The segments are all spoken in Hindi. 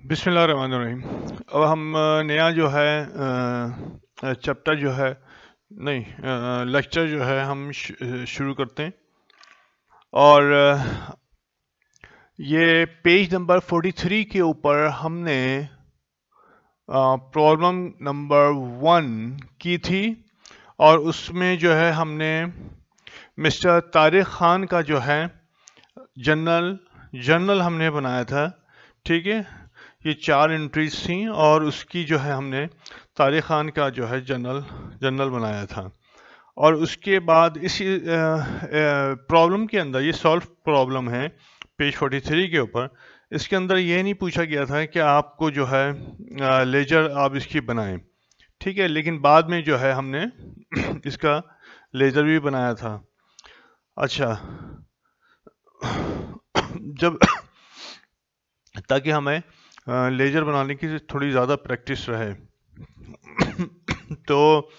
बिस्मिल्लाहिर्रहमानिर्रहीम। अब हम नया जो है चैप्टर जो है नहीं लेक्चर जो है हम शुरू करते हैं। और ये पेज नंबर 43 के ऊपर हमने प्रॉब्लम नंबर 1 की थी और उसमें जो है हमने मिस्टर तारिक खान का जो है जर्नल हमने बनाया था। ठीक है, ये 4 एंट्रीज थी और उसकी जो है हमने तारिक खान का जो है जर्नल बनाया था। और उसके बाद इसी प्रॉब्लम के अंदर, ये सॉल्व प्रॉब्लम है पेज 43 के ऊपर, इसके अंदर ये नहीं पूछा गया था कि आपको जो है लेजर आप इसकी बनाएं। ठीक है, लेकिन बाद में जो है हमने इसका लेजर भी बनाया था। अच्छा, जब ताकि हमें लेजर बनाने की थोड़ी ज़्यादा प्रैक्टिस रहे तो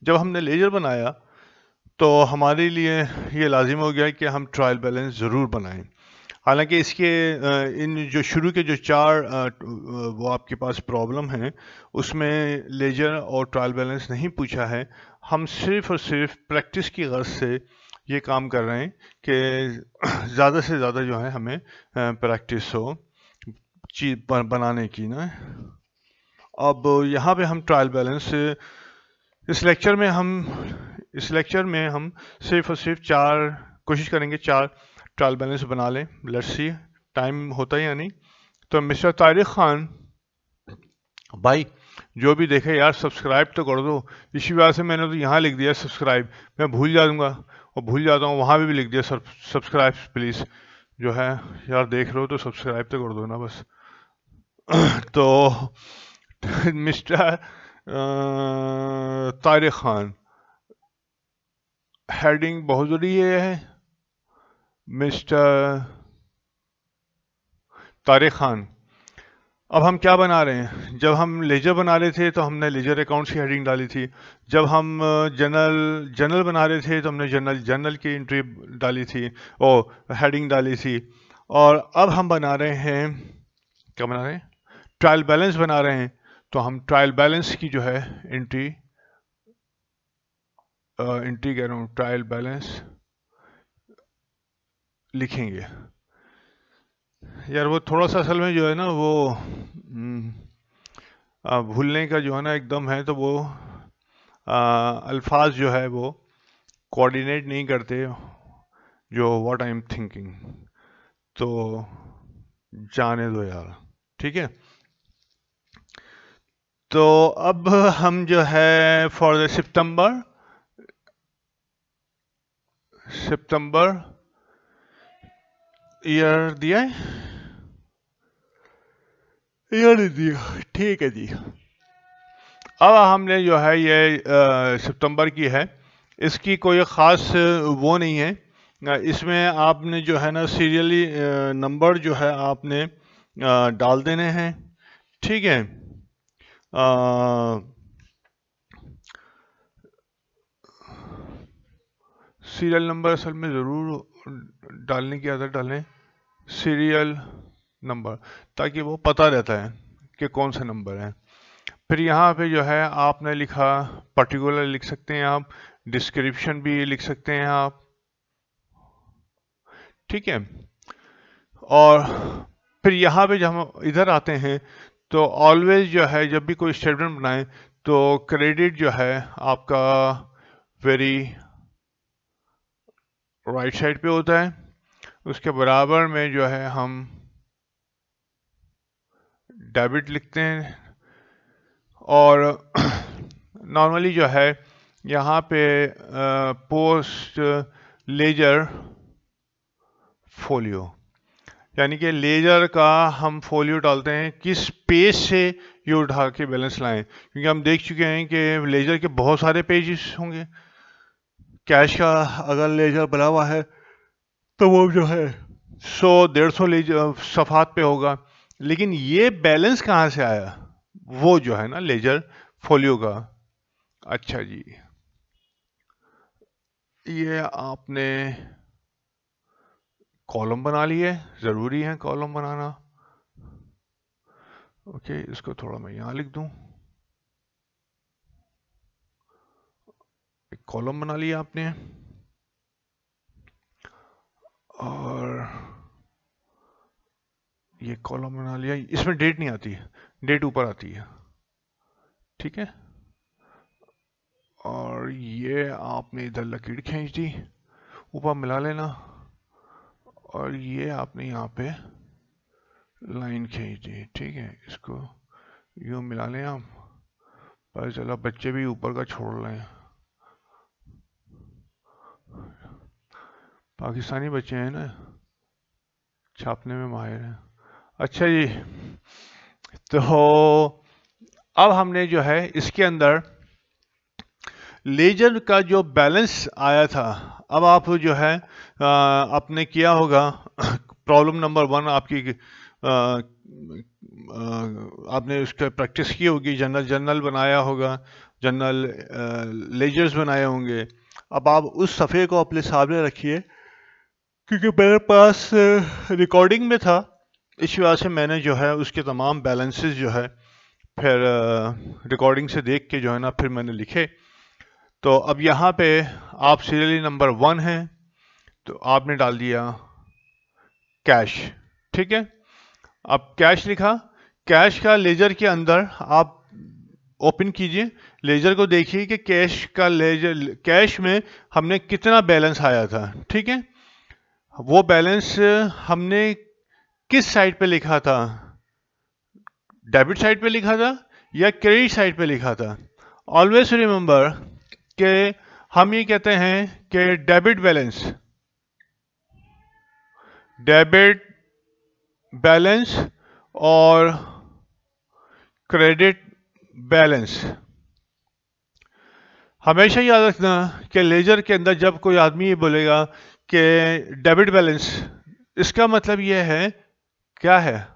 जब हमने लेजर बनाया तो हमारे लिए ये लाजिम हो गया कि हम ट्रायल बैलेंस ज़रूर बनाएं। हालांकि इसके इन जो शुरू के जो 4 वो आपके पास प्रॉब्लम हैं उसमें लेजर और ट्रायल बैलेंस नहीं पूछा है। हम सिर्फ और सिर्फ प्रैक्टिस की गर्ज से ये काम कर रहे हैं कि ज़्यादा से ज़्यादा जो है हमें प्रैक्टिस हो चीज बनाने की ना। अब यहाँ पे हम ट्रायल बैलेंस इस लेक्चर में हम सिर्फ और सिर्फ 4 कोशिश करेंगे 4 ट्रायल बैलेंस बना लें। लेट्स सी टाइम होता है या नहीं। तो मिस्टर तारिक खान भाई, जो भी देखे यार सब्सक्राइब तो कर दो। इसी वजह से मैंने तो यहाँ लिख दिया सब्सक्राइब, मैं भूल जाऊंगा और भूल जाता हूँ, वहाँ भी लिख दिया सब्सक्राइब प्लीज़। जो है यार देख रहे हो तो सब्सक्राइब तो कर दो ना बस। तो मिस्टर तारिक खान, हेडिंग बहुत ज़रूरी है। मिस्टर तारिक खान, अब हम क्या बना रहे हैं? जब हम लेजर बना रहे थे तो हमने लेजर अकाउंट्स की हेडिंग डाली थी। जब हम जनरल बना रहे थे तो हमने जनरल की एंट्री डाली थी, ओ हेडिंग डाली थी। और अब हम बना रहे हैं, क्या बना रहे हैं? ट्रायल बैलेंस बना रहे हैं। तो हम ट्रायल बैलेंस की जो है एंट्री कह रहा हूँ, ट्रायल बैलेंस लिखेंगे। यार वो थोड़ा सा असल में जो है ना वो भूलने का जो है ना एकदम है, तो वो अल्फाज जो है वो कोऑर्डिनेट नहीं करते जो व्हाट आई एम थिंकिंग। तो जाने दो यार, ठीक है। तो अब हम जो है फॉर द सितंबर ईयर दिया है, ईयर नहीं दिया, ठीक है जी। अब हमने जो है ये सितंबर की है, इसकी कोई ख़ास वो नहीं है। इसमें आपने जो है ना सीरियली नंबर जो है आपने डाल देने हैं, ठीक है। सीरियल नंबर असल में ज़रूर डालने की आदत डालें, सीरियल नंबर, ताकि वो पता रहता है कि कौन सा नंबर है। फिर यहाँ पे जो है आपने लिखा, पर्टिकुलर लिख सकते हैं आप, डिस्क्रिप्शन भी लिख सकते हैं आप, ठीक है। और फिर यहाँ पे जब हम इधर आते हैं तो ऑलवेज जो है जब भी कोई स्टेटमेंट बनाएं तो क्रेडिट जो है आपका वेरी राइट साइड पे होता है, उसके बराबर में जो है हम डेबिट लिखते हैं। और नॉर्मली जो है यहाँ पे पोस्ट लेजर फोलियो, यानी कि लेजर का हम फोलियो डालते हैं किस पेज से ये उठा के बैलेंस लाएं, क्योंकि हम देख चुके हैं कि लेजर के बहुत सारे पेजेस होंगे। कैश का अगर लेजर बना हुआ है तो वो जो है 100-150 लेजर सफ़ात पे होगा, लेकिन ये बैलेंस कहाँ से आया? वो जो है ना लेजर फोलियो का। अच्छा जी, ये आपने कॉलम बना लिए, ज़रूरी है कॉलम बनाना। ओके, इसको थोड़ा मैं यहाँ लिख दूं। एक कॉलम बना लिया आपने, और ये कॉलम बना लिया। इसमें डेट नहीं आती, डेट ऊपर आती है, ठीक है। और ये आपने इधर लकीर खींच दी, ऊपर मिला लेना, और ये आपने यहाँ पे लाइन खींच दी, ठीक है। इसको यूं मिला लें आप, पता चला बच्चे भी ऊपर का छोड़ रहे हैं, पाकिस्तानी बच्चे हैं ना, छापने में माहिर हैं। अच्छा जी, तो अब हमने जो है इसके अंदर लेजर का जो बैलेंस आया था, अब आप जो है आपने किया होगा प्रॉब्लम नंबर 1 आपकी, आपने उसका प्रैक्टिस की होगी, जनरल बनाया होगा, जनरल लेजर्स बनाए होंगे। अब आप उस सफ़े को अपने सामने रखिए, क्योंकि मेरे पास रिकॉर्डिंग में था, इस वजह से मैंने जो है उसके तमाम बैलेंसेस जो है फिर रिकॉर्डिंग से देख के जो है ना फिर मैंने लिखे। तो अब यहाँ पे आप सीरियली नंबर 1 है, तो आपने डाल दिया कैश, ठीक है। अब कैश लिखा, कैश का लेजर के अंदर आप ओपन कीजिए, लेजर को देखिए कि कैश का लेजर, कैश में हमने कितना बैलेंस आया था, ठीक है। वो बैलेंस हमने किस साइड पे लिखा था, डेबिट साइड पे लिखा था या क्रेडिट साइड पे लिखा था। ऑलवेज रिमेंबर कि हम ये कहते हैं कि डेबिट बैलेंस और क्रेडिट बैलेंस। हमेशा याद रखना कि लेजर के अंदर जब कोई आदमी ये बोलेगा कि डेबिट बैलेंस, इसका मतलब ये है, क्या है,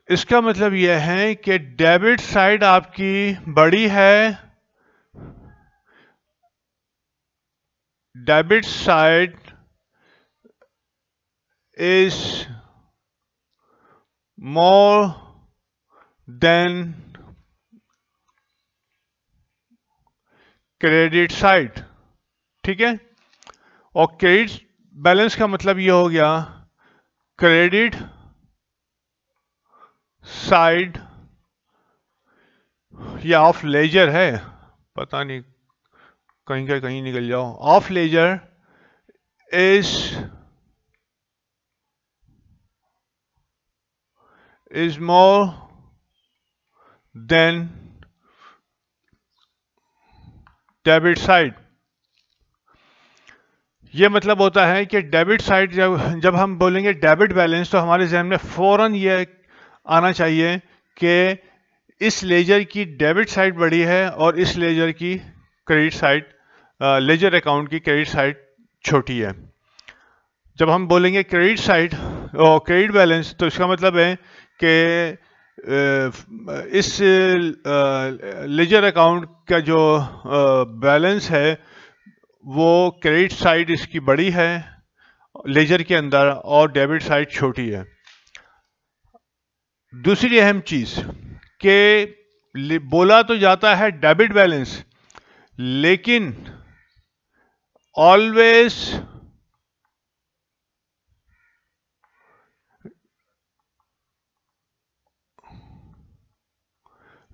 इसका मतलब यह है कि डेबिट साइड आपकी बड़ी है, debit side is more then credit side, ठीक है। और क्रेडिट बैलेंस का मतलब यह हो गया क्रेडिट साइड, या ऑफ लेजर है, पता नहीं कहीं का कहीं निकल जाओ, of ledger is more than debit side. ये मतलब होता है कि डेबिट साइड, जब हम बोलेंगे डेबिट बैलेंस, तो हमारे जहन में फौरन ये आना चाहिए कि इस लेजर की डेबिट साइड बड़ी है और इस लेजर की क्रेडिट साइड, लेजर अकाउंट की क्रेडिट साइड छोटी है। जब हम बोलेंगे क्रेडिट साइड और क्रेडिट बैलेंस, तो इसका मतलब है कि इस लेजर अकाउंट का जो बैलेंस है वो क्रेडिट साइड इसकी बड़ी है लेजर के अंदर और डेबिट साइड छोटी है। दूसरी अहम चीज कि बोला तो जाता है डेबिट बैलेंस, लेकिन always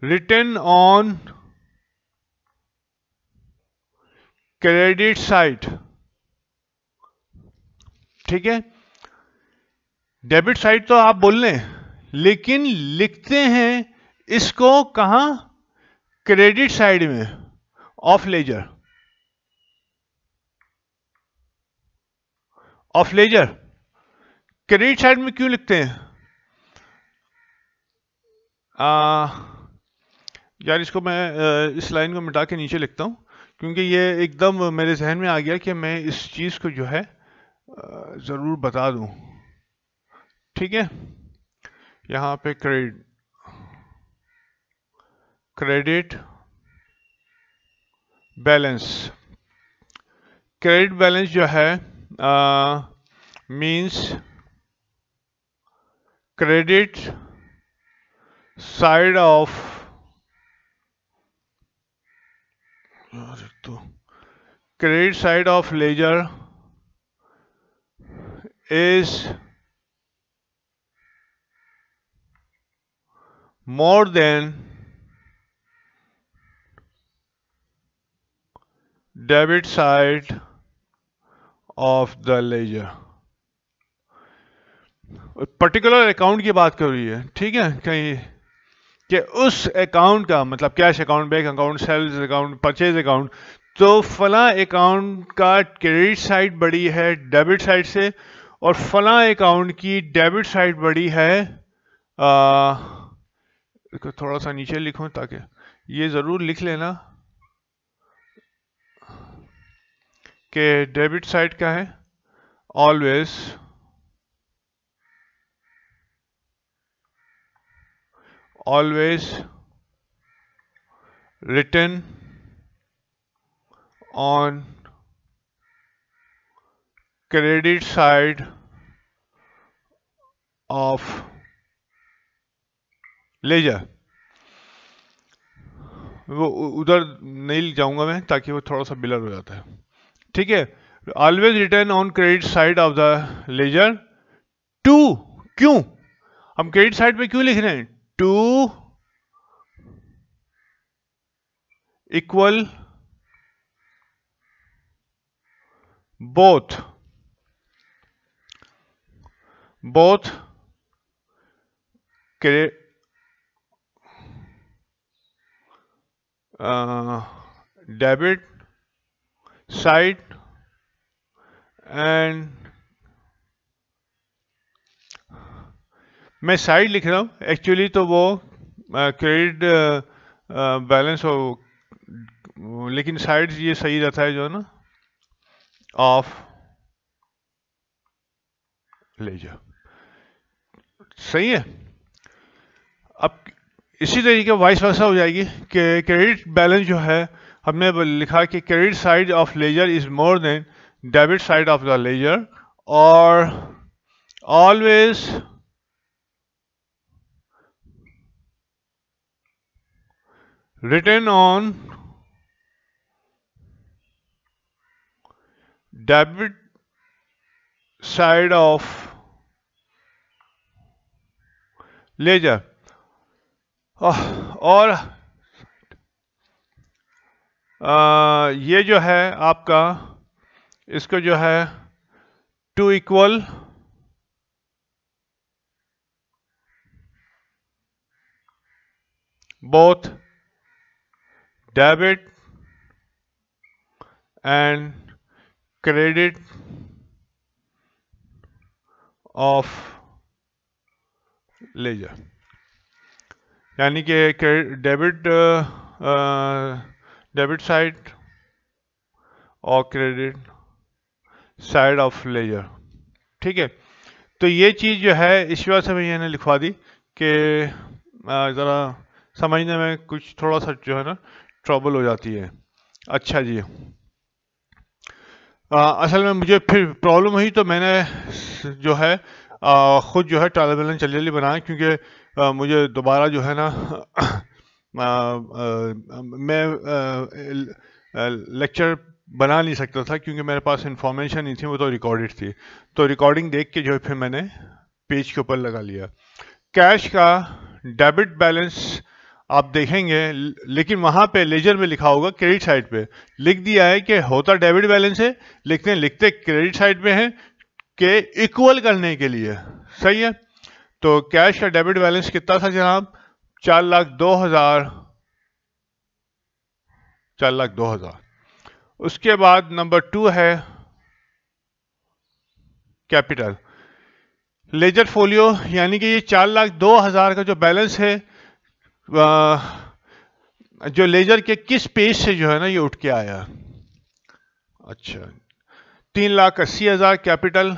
written on credit side, ठीक है। डेबिट साइड तो आप बोल लें, लेकिन लिखते हैं इसको कहां, क्रेडिट साइड में, of ledger, of ledger. Credit side में क्यों लिखते हैं, यार इसको मैं इस लाइन को मिटा के नीचे लिखता हूं, क्योंकि ये एकदम मेरे जहन में आ गया कि मैं इस चीज को जो है जरूर बता दूं, ठीक है। यहां पे क्रेडिट बैलेंस, क्रेडिट बैलेंस जो है means credit side of ledger is more than debit side of the ledger. Particular account की बात कर रही है, ठीक है, कहीं कि उस अकाउंट का मतलब cash account, bank account, sales account, purchase account, तो फला अकाउंट का क्रेडिट साइड बड़ी है डेबिट साइड से और फला अकाउंट की डेबिट साइड बड़ी है थोड़ा सा नीचे लिखूं ताकि ये जरूर लिख लेना कि डेबिट साइड का है always written on credit side of ledger. वो उधर नहीं जाऊंगा मैं ताकि वो थोड़ा सा ब्लर हो जाता है, ठीक है. Always return on credit side of the ledger to, क्यों हम क्रेडिट साइड पे क्यों लिख रहे हैं, to equal both debit side and मैं साइड लिख रहा हूं, एक्चुअली तो वो क्रेडिट बैलेंस हो, लेकिन साइड ये सही रहता है जो है ना, ऑफ लेजर, सही है. अब इसी तरीके वाइस वर्सा हो जाएगी कि क्रेडिट बैलेंस जो है हमने लिखा कि credit side of ledger is more than debit side of the ledger और always written on debit side of ledger. और ये जो है आपका इसको जो है to equal both debit and credit of ledger, यानी कि डेबिट साइड और क्रेडिट साइड ऑफ लेजर, ठीक है. तो ये चीज़ जो है इस वजह से मैंने लिखवा दी कि ज़रा समझने में कुछ थोड़ा सा जो है ना ट्रबल हो जाती है. अच्छा जी, असल में मुझे फिर प्रॉब्लम हुई तो मैंने जो है ख़ुद जो है ट्रायल बैलेंस जल्दी बनाया, क्योंकि मुझे दोबारा जो है ना मैं लेक्चर बना नहीं सकता था क्योंकि मेरे पास इंफॉर्मेशन नहीं थी, वो तो रिकॉर्डेड थी. तो रिकॉर्डिंग देख के जो है फिर मैंने पेज के ऊपर लगा लिया. कैश का डेबिट बैलेंस आप देखेंगे, लेकिन वहां पे लेजर में लिखा होगा क्रेडिट साइड पे लिख दिया है कि होता डेबिट बैलेंस है, लिखते क्रेडिट साइड पे है कि इक्वल करने के लिए, सही है. तो कैश का डेबिट बैलेंस कितना था जनाब, 4,02,000. उसके बाद नंबर 2 है कैपिटल लेजर फोलियो, यानी कि ये 4,02,000 का जो बैलेंस है जो लेजर के किस पेज से जो है ना ये उठ के आया. अच्छा, 3,80,000 कैपिटल,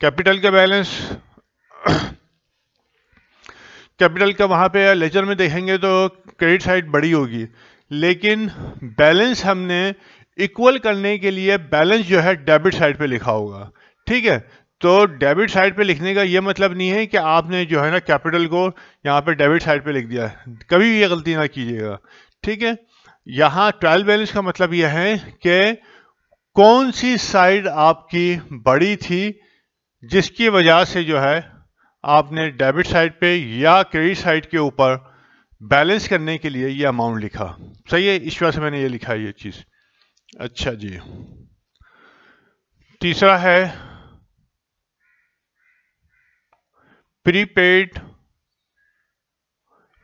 कैपिटल का बैलेंस कैपिटल का वहां पे लेजर में देखेंगे तो क्रेडिट साइड बड़ी होगी, लेकिन बैलेंस हमने इक्वल करने के लिए बैलेंस जो है डेबिट साइड पे लिखा होगा। ठीक है, तो डेबिट साइड पे लिखने का ये मतलब नहीं है कि आपने जो है ना कैपिटल को यहाँ पे डेबिट साइड पे लिख दिया है, कभी भी ये गलती ना कीजिएगा। ठीक है, यहाँ ट्रायल बैलेंस का मतलब यह है कि कौन सी साइड आपकी बड़ी थी जिसकी वजह से जो है आपने डेबिट साइड पे या क्रेडिट साइड के ऊपर बैलेंस करने के लिए ये अमाउंट लिखा। सही है, इस वजह से मैंने ये लिखा है ये चीज। अच्छा जी, तीसरा है प्रीपेड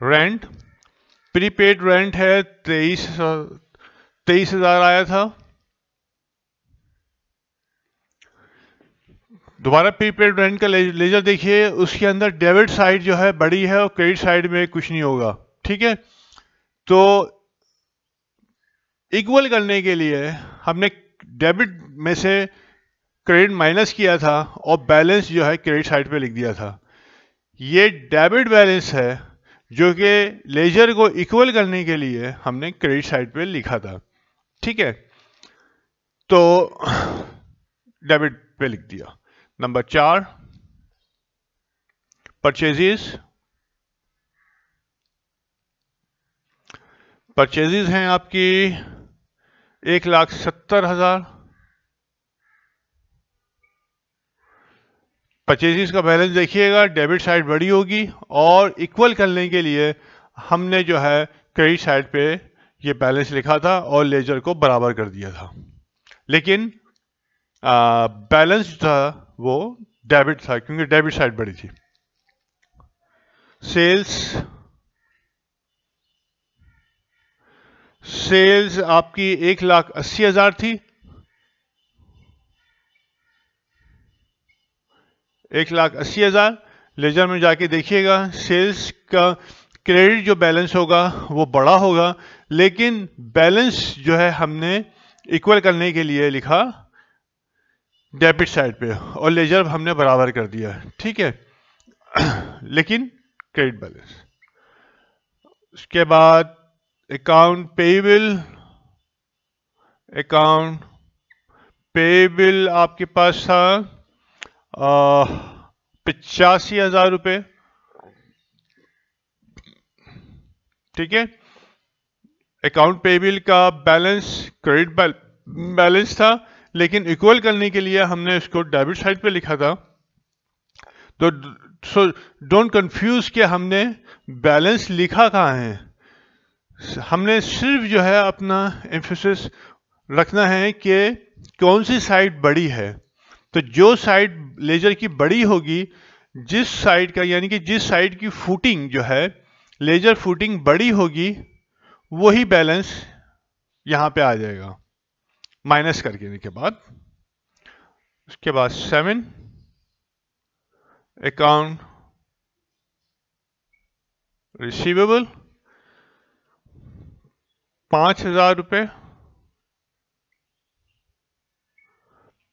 रेंट। प्रीपेड रेंट है 23,000 आया था। दोबारा प्रीपेड रेंट का लेजर देखिए, उसके अंदर डेबिट साइड जो है बड़ी है और क्रेडिट साइड में कुछ नहीं होगा। ठीक है, तो इक्वल करने के लिए हमने डेबिट में से क्रेडिट माइनस किया था और बैलेंस जो है क्रेडिट साइड पे लिख दिया था। ये डेबिट बैलेंस है जो कि लेजर को इक्वल करने के लिए हमने क्रेडिट साइड पे लिखा था। ठीक है, तो डेबिट पे लिख दिया। Number 4, purchases. परचेजेस हैं आपकी 1,70,000। परचेजेस का बैलेंस देखिएगा, डेबिट साइड बड़ी होगी और इक्वल करने के लिए हमने जो है क्रेडिट साइड पे ये बैलेंस लिखा था और लेजर को बराबर कर दिया था। लेकिन बैलेंस था वो डेबिट था क्योंकि डेबिट साइड बड़ी थी। सेल्स आपकी 1,80,000 थी। 1,80,000 लेजर में जाके देखिएगा, सेल्स का क्रेडिट जो बैलेंस होगा वो बड़ा होगा, लेकिन बैलेंस जो है हमने इक्वल करने के लिए लिखा डेबिट साइड पे और लेजर हमने बराबर कर दिया। ठीक है, लेकिन क्रेडिट बैलेंस। उसके बाद अकाउंट पेएबल। अकाउंट पेएबल आपके पास था 85,000 रुपये। ठीक है, अकाउंट पेएबल का बैलेंस क्रेडिट बैलेंस था, लेकिन इक्वल करने के लिए हमने इसको डेबिट साइड पे लिखा था। तो सो डोंट कंफ्यूज कि हमने बैलेंस लिखा कहाँ है। हमने सिर्फ जो है अपना एम्फेसिस रखना है कि कौन सी साइड बड़ी है। तो जो साइड लेजर की बड़ी होगी, जिस साइड का यानी कि जिस साइड की फुटिंग जो है लेजर फुटिंग बड़ी होगी, वही बैलेंस यहां पे आ जाएगा माइनस करके के बाद। उसके बाद 7, अकाउंट रिसीवेबल 5,000 रुपये।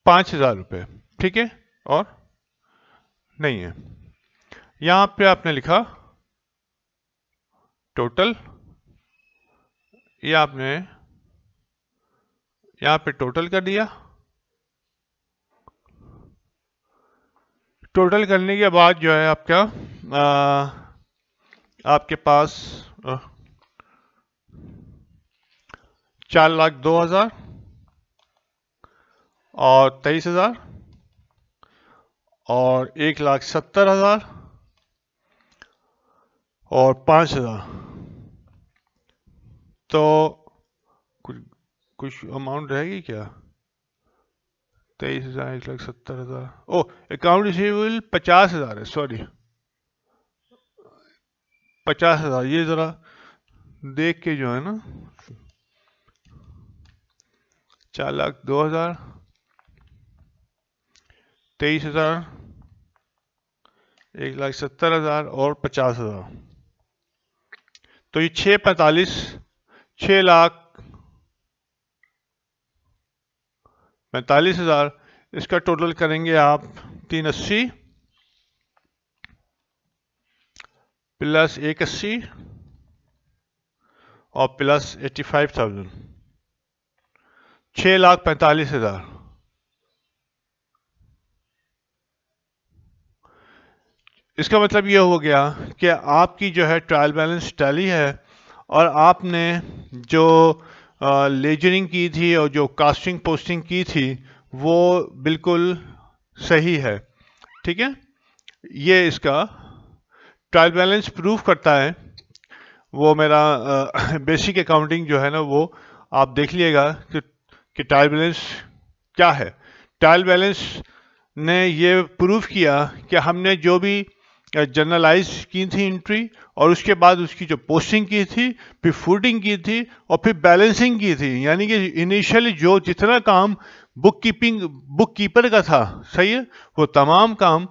5,000 रुपये, ठीक है, और नहीं है। यहां पे आपने लिखा टोटल, ये आपने यहां पे टोटल कर दिया। टोटल करने के बाद जो है आपका आपके पास 4,02,000 और 23,000 और 1,70,000 और 5,000। तो कुछ अमाउंट रहेगी क्या? 23,000, 1,70,000। ओ, अकाउंट रिसीवेबल 50,000 है, सॉरी 50,000। ये जरा देख के जो है ना, 4,02,000, 23,000, 1,70,000 और 50,000। तो ये 6,45, 6,45,000 इसका टोटल करेंगे आप 380 प्लस 180 और प्लस 85,000। 6,45,000। इसका मतलब ये हो गया कि आपकी जो है ट्रायल बैलेंस टैली है और आपने जो लेजरिंग की थी और जो कास्टिंग पोस्टिंग की थी वो बिल्कुल सही है। ठीक है, ये इसका ट्रायल बैलेंस प्रूफ करता है। वो मेरा बेसिक अकाउंटिंग जो है ना वो आप देख लीजिएगा कि ट्रायल बैलेंस क्या है। ट्रायल बैलेंस ने ये प्रूफ किया कि हमने जो भी जर्नलाइज की थी एंट्री और उसके बाद उसकी जो पोस्टिंग की थी, फिर फूडिंग की थी और फिर बैलेंसिंग की थी, यानी कि इनिशियली जो जितना काम बुक कीपर का था, सही है, वो तमाम काम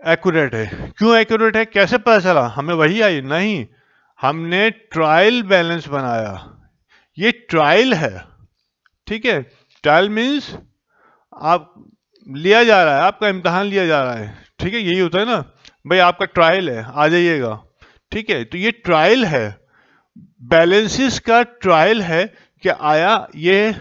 एक्यूरेट है। क्यों एक्यूरेट है, कैसे पता चला, हमें वही आई नहीं, हमने ट्रायल बैलेंस बनाया। ये ट्रायल है, ठीक है। ट्रायल मीन्स आप लिया जा रहा है, आपका इम्तहान लिया जा रहा है, ठीक है, यही होता है ना भाई, आपका ट्रायल है, आ जाइएगा, ठीक है। तो ये ट्रायल है, बैलेंसेस का ट्रायल है कि आया ये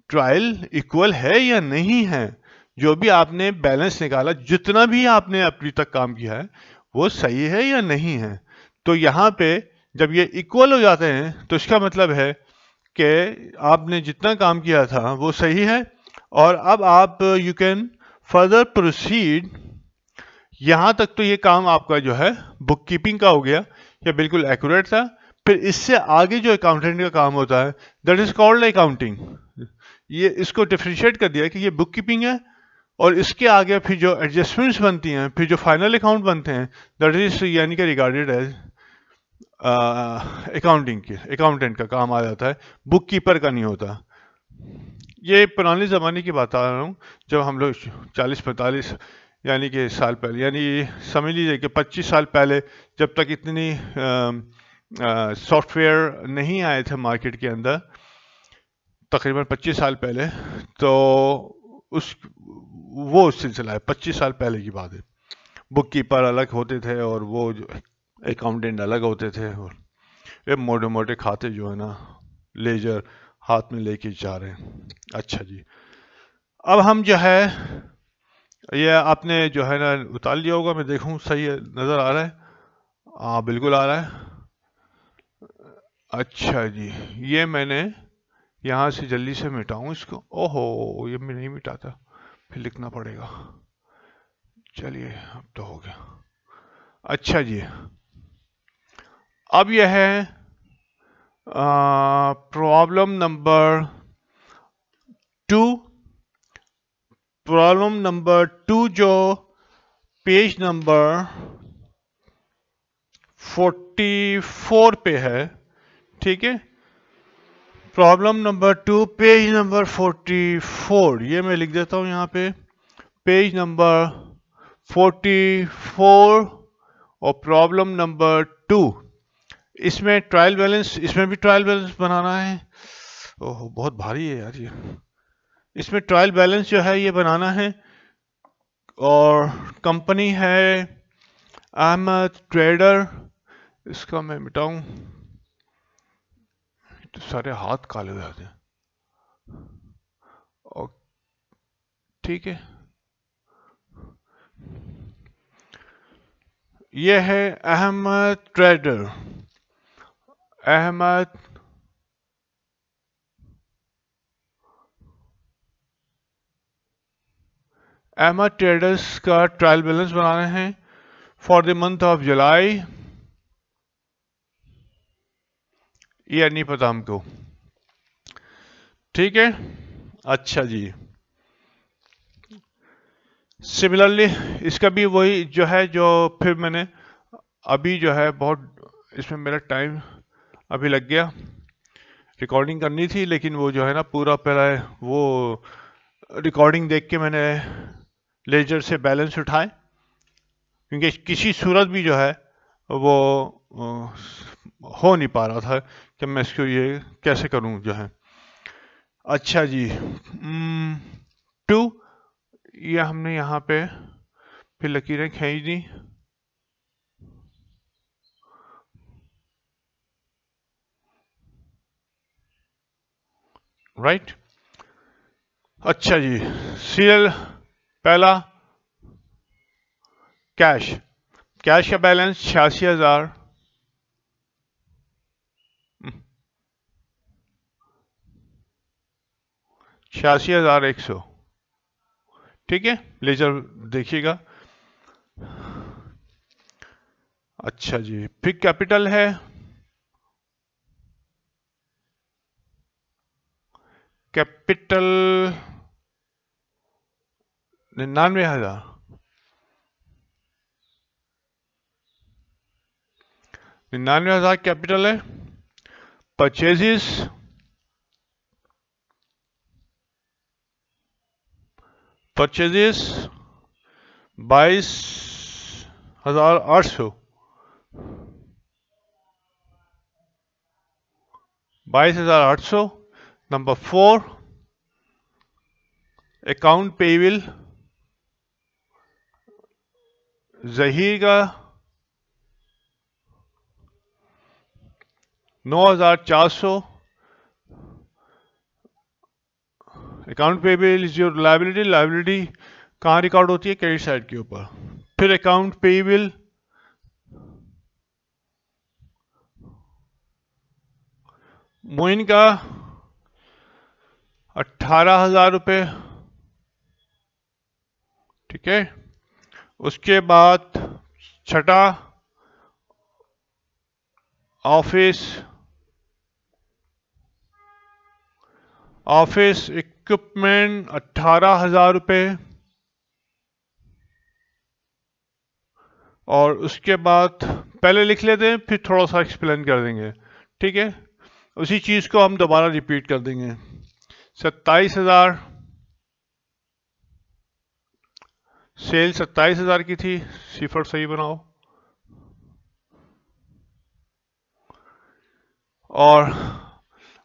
ट्रायल इक्वल है या नहीं है। जो भी आपने बैलेंस निकाला, जितना भी आपने अभी तक काम किया है, वो सही है या नहीं है। तो यहाँ पे जब ये इक्वल हो जाते हैं तो इसका मतलब है कि आपने जितना काम किया था वो सही है और अब आप यू कैन फर्दर प्रोसीड। यहाँ तक तो ये काम आपका जो है बुक कीपिंग का हो गया, ये बिल्कुल एक्यूरेट था। फिर इससे आगे जो अकाउंटेंट का काम होता है दैट इज कॉल्ड अकाउंटिंग। ये इसको डिफ्रेंशिएट कर दिया कि ये बुक कीपिंग है और इसके आगे फिर जो एडजस्टमेंट्स बनती हैं, फिर जो फाइनल अकाउंट बनते हैं, दैट इज यानी कि रिगार्डेड एज अकाउंटिंग के अकाउंटेंट का काम आ जाता है, बुक कीपर का नहीं होता। ये पुराने ज़माने की बात आ रहा हूँ, जब हम लोग 40-45 यानी कि साल पहले, यानी समझ लीजिए कि 25 साल पहले, जब तक इतनी सॉफ्टवेयर नहीं आए थे मार्केट के अंदर, तकरीबन 25 साल पहले, तो उस वो सिलसिला है, 25 साल पहले की बात है। बुक कीपर अलग होते थे और वो जो अकाउंटेंट अलग होते थे, और ये मोटे मोटे खाते जो है ना लेजर हाथ में लेके जा रहे हैं। अच्छा जी, अब हम जो है ये आपने जो है ना उतार लिया होगा, मैं देखूं सही है, नज़र आ रहा है, हाँ बिल्कुल आ रहा है। अच्छा जी, ये मैंने यहाँ से जल्दी से मिटाऊं इसको, ओहो ये मैं नहीं मिटाता, फिर लिखना पड़ेगा। चलिए अब तो हो गया। अच्छा जी, अब यह है प्रॉब्लम नंबर 2। प्रॉब्लम नंबर 2 जो पेज नंबर 44 पे है, ठीक है। प्रॉब्लम नंबर 2 पेज नंबर 44, ये मैं लिख देता हूं यहाँ पे, पेज नंबर 44 और प्रॉब्लम नंबर 2। इसमें ट्रायल बैलेंस, इसमें भी ट्रायल बैलेंस बनाना है। ओह बहुत भारी है यार ये। इसमें ट्रायल बैलेंस जो है ये बनाना है और कंपनी है अहमद ट्रेडर। इसका मैं मिटाऊं तो सारे हाथ काले हो जाते हैं। और ठीक है, ये है अहमद ट्रेडर, अहमद ट्रेडर्स का ट्रायल बैलेंस बनाना है for the month of July. ये नहीं पता हमको, ठीक है। अच्छा जी, सिमिलरली इसका भी वही जो है, जो फिर मैंने अभी जो है बहुत इसमें मेरा टाइम अभी लग गया, रिकॉर्डिंग करनी थी, लेकिन वो जो है ना पूरा पहले वो रिकॉर्डिंग देख के मैंने लेजर से बैलेंस उठाए, क्योंकि किसी सूरत भी जो है वो हो नहीं पा रहा था कि मैं इसको ये कैसे करूं जो है। अच्छा जी, 2, ये हमने यहाँ पे फिर लकीरें खींच दी। राइट। अच्छा जी, सीरियल पहला कैश, कैश का बैलेंस 86,000, 86,100, ठीक है। लेजर देखिएगा। अच्छा जी, फिर कैपिटल है कैपिटल 99,000, 99,000 कैपिटल है। Purchases purchases 22,800, 22,800। Number 4 account payable, Zaheer का 9,400। Account payable is your liability, liability कहाँ रिकॉर्ड होती है? क्रेडिट साइड के ऊपर। फिर अकाउंट पेबल मोइन का 18,000 रुपये, ठीक है। उसके बाद छठा ऑफिस इक्विपमेंट 18,000 रुपये। और उसके बाद पहले लिख लेते हैं, फिर थोड़ा सा एक्सप्लेन कर देंगे, ठीक है। उसी चीज को हम दोबारा रिपीट कर देंगे। 27,000 सेल 27,000 की थी, सिफर सही बनाओ। और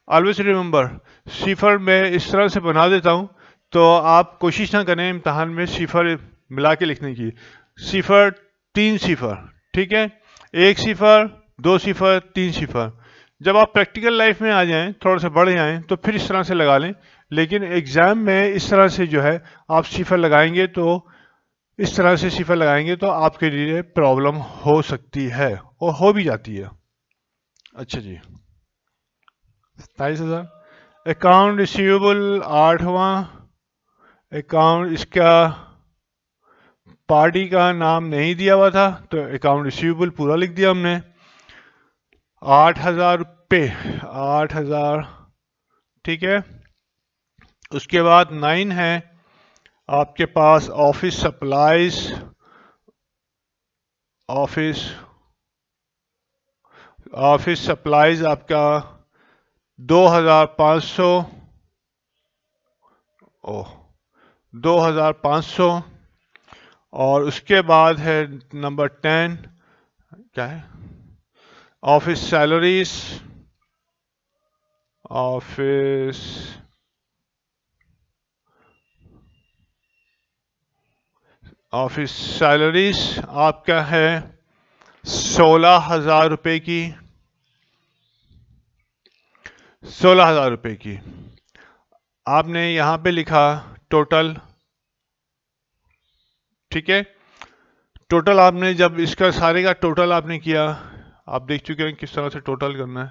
ऑलवेज रिमेंबर, सिफर मैं इस तरह से बना देता हूं, तो आप कोशिश ना करें इम्तहान में सिफर मिला के लिखने की। सिफर 3 सिफर, ठीक है। 1 सिफर, 2 सिफर, 3 सिफर। जब आप प्रैक्टिकल लाइफ में आ जाएं, थोड़ा सा बढ़ जाएं, तो फिर इस तरह से लगा लें। लेकिन एग्जाम में इस तरह से जो है आप सिफर लगाएंगे, तो इस तरह से सिफर लगाएंगे तो आपके लिए प्रॉब्लम हो सकती है और हो भी जाती है। अच्छा जी, 27,000। अकाउंट रिसीवेबल 8वां अकाउंट, इसका पार्टी का नाम नहीं दिया हुआ था, तो अकाउंट रिसीवेबल पूरा लिख दिया हमने। 8,000 रुपये, 8,000, ठीक है। उसके बाद 9 है आपके पास ऑफिस सप्लाईज, ऑफिस सप्लाईज आपका 2,500, 2,500। और उसके बाद है नंबर 10, क्या है? ऑफिस सैलरीज, ऑफिस सैलरीज आपका है 16,000 रुपये की, 16,000 रुपये की। आपने यहां पे लिखा टोटल, ठीक है। टोटल आपने जब इसका सारे का टोटल आपने किया, आप देख चुके हैं किस तरह से टोटल करना है।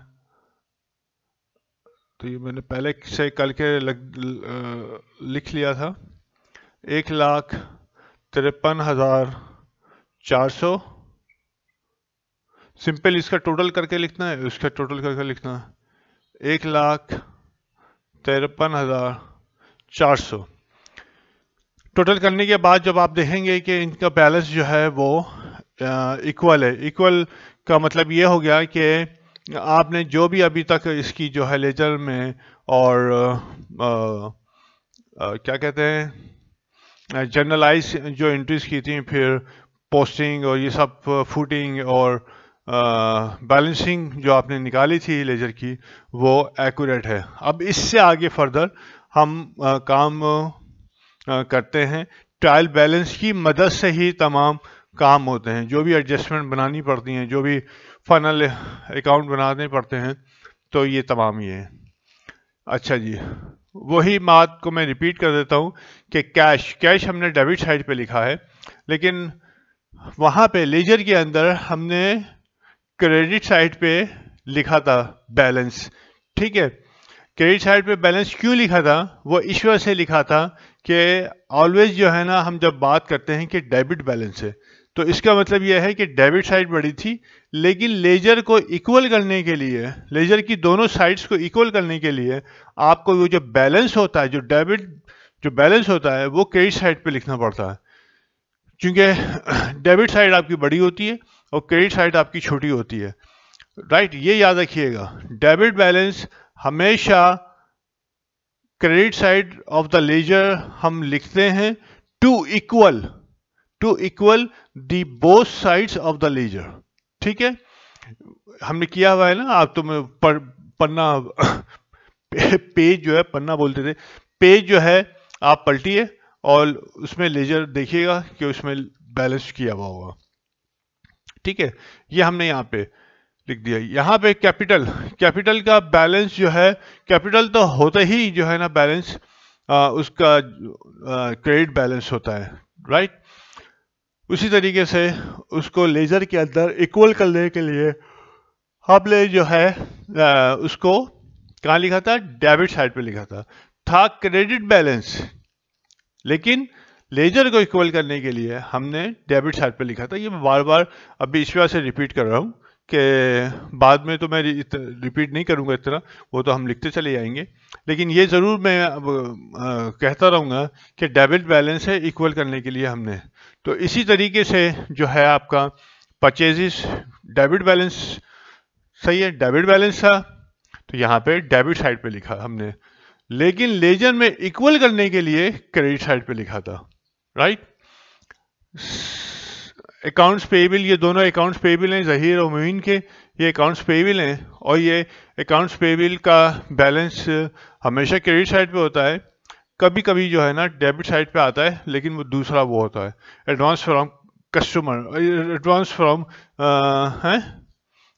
तो ये मैंने पहले से करके लिख लिया था। 1,53,400। सिंपल इसका टोटल करके लिखना है, उसका टोटल करके लिखना है। 1,53,400। टोटल करने के बाद जब आप देखेंगे कि इनका बैलेंस जो है वो इक्वल है, इक्वल का मतलब ये हो गया कि आपने जो भी अभी तक इसकी जो है लेजर में और क्या कहते हैं जनरलाइज जो एंट्रीज की थी, फिर पोस्टिंग और ये सब, फूटिंग और बैलेंसिंग जो आपने निकाली थी लेजर की, वो एक्यूरेट है। अब इससे आगे फर्दर हम काम करते हैं। ट्रायल बैलेंस की मदद से ही तमाम काम होते हैं। जो भी एडजस्टमेंट बनानी पड़ती हैं, जो भी फाइनल अकाउंट बनाने पड़ते हैं, तो ये तमाम ये है। अच्छा जी, वही बात को मैं रिपीट कर देता हूँ कि कैश हमने डेबिट साइड पे लिखा है, लेकिन वहाँ पे लेजर के अंदर हमने क्रेडिट साइड पे लिखा था बैलेंस। ठीक है, क्रेडिट साइड पे बैलेंस क्यों लिखा था? वो इस वजह से लिखा था कि ऑलवेज जो है ना, हम जब बात करते हैं कि डेबिट बैलेंस है, तो इसका मतलब यह है कि डेबिट साइड बड़ी थी, लेकिन लेजर को इक्वल करने के लिए, लेजर की दोनों साइड्स को इक्वल करने के लिए आपको वो जो बैलेंस होता है, जो बैलेंस होता है, वो क्रेडिट साइड पे लिखना पड़ता है, क्योंकि डेबिट साइड आपकी बड़ी होती है और क्रेडिट साइड आपकी छोटी होती है। राइट, ये याद रखिएगा, डेबिट बैलेंस हमेशा credit side of the ledger हम लिखते हैं to equal the both sides of the ledger. ठीक है, हमने किया हुआ है ना, आप तो पन्ना पेज जो है, पन्ना बोलते थे, पेज जो है आप पलटिए और उसमें लेजर देखिएगा कि उसमें बैलेंस किया हुआ होगा। ठीक है, ये हमने यहाँ पे लिख दिया। यहाँ पे कैपिटल का बैलेंस जो है, कैपिटल तो होता ही जो है ना बैलेंस, उसका क्रेडिट बैलेंस होता है। राइट, उसी तरीके से उसको लेजर के अंदर इक्वल करने के लिए हमने जो है उसको कहाँ लिखा था? डेबिट साइड पे लिखा था क्रेडिट बैलेंस, लेकिन लेजर को इक्वल करने के लिए हमने डेबिट साइड पे लिखा था। ये मैं बार बार अभी इस वजह से रिपीट कर रहा हूँ कि बाद में तो मैं रिपीट नहीं करूँगा इतना, वो तो हम लिखते चले जाएंगे, लेकिन ये ज़रूर मैं कहता रहूँगा कि डेबिट बैलेंस है इक्वल करने के लिए हमने। तो इसी तरीके से जो है आपका परचेजेस, डेबिट बैलेंस, सही है, डेबिट बैलेंस था, तो यहाँ पे डेबिट साइड पे लिखा हमने, लेकिन लेजर में इक्वल करने के लिए क्रेडिट साइड पे लिखा था। राइट, अकाउंट्स पेएबल, ये दोनों अकाउंट्स पेएबल हैं, ज़हीर और मुइन के, ये अकाउंट्स पेएबल हैं, और ये अकाउंट्स पेएबल का बैलेंस हमेशा क्रेडिट साइड पे होता है, कभी कभी जो है ना डेबिट साइड पे आता है, लेकिन वो दूसरा वो होता है advance from customer, advance from है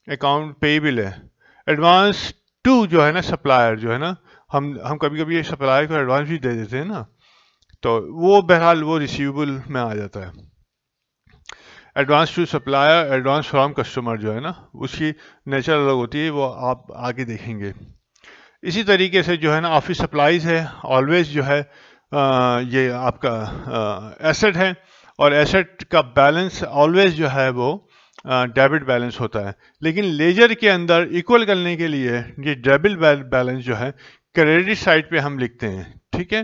अकाउंट पेएबल है, एडवांस टू जो है ना सप्लायर, जो है ना हम कभी कभी सप्लायर को एडवांस भी दे देते हैं ना, तो वो बहरहाल वो रिसीवेबल में आ जाता है। Advance to supplier, advance from customer जो है ना, उसकी नेचर अलग होती है, वो आप आगे देखेंगे। इसी तरीके से जो है ना ऑफिस सप्लाईज है, ऑलवेज जो है ये आपका एसेट है, और एसेट का बैलेंस ऑलवेज जो है वो डेबिट बैलेंस होता है, लेकिन लेजर के अंदर इक्वल करने के लिए ये डेबिट बैलेंस जो है क्रेडिट साइड पे हम लिखते हैं। ठीक है,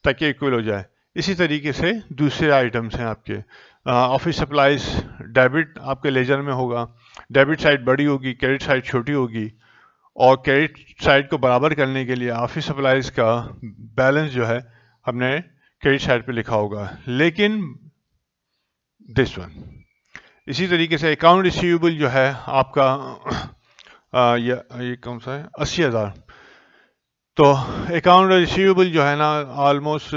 ताकि इक्वल हो जाए। इसी तरीके से दूसरे आइटम्स हैं आपके, ऑफिस सप्लाईज डेबिट आपके लेजर में होगा, डेबिट साइड बड़ी होगी, क्रेडिट साइड छोटी होगी, और क्रेडिट साइड को बराबर करने के लिए ऑफिस सप्लाईज का बैलेंस जो है हमने क्रेडिट साइड पे लिखा होगा, लेकिन दिस वन। इसी तरीके से अकाउंट रिसीवेबल जो है आपका ये कौन सा है, 80,000, तो अकाउंट रिसीवेबल जो है ना ऑलमोस्ट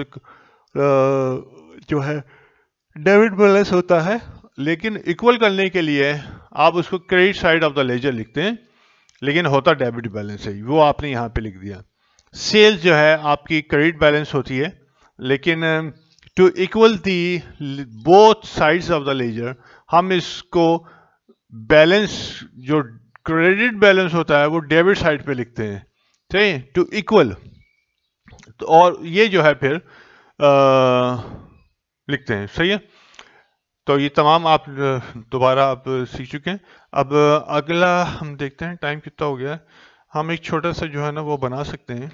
जो है डेबिट बैलेंस होता है, लेकिन इक्वल करने के लिए आप उसको credit side of the ledger लिखते हैं, लेकिन होता डेबिट बैलेंस है, वो आपने यहाँ पे लिख दिया। सेल्स जो है आपकी क्रेडिट बैलेंस होती है, लेकिन to equal the both sides of the ledger हम इसको बैलेंस, जो क्रेडिट बैलेंस होता है वो डेबिट साइड पे लिखते हैं, ठीक है, टू इक्वल। तो और ये जो है फिर लिखते हैं, सही है। तो ये तमाम आप दोबारा आप सीख चुके हैं। अब अगला हम देखते हैं, टाइम कितना हो गया है, हम एक छोटा सा जो है ना वो बना सकते हैं।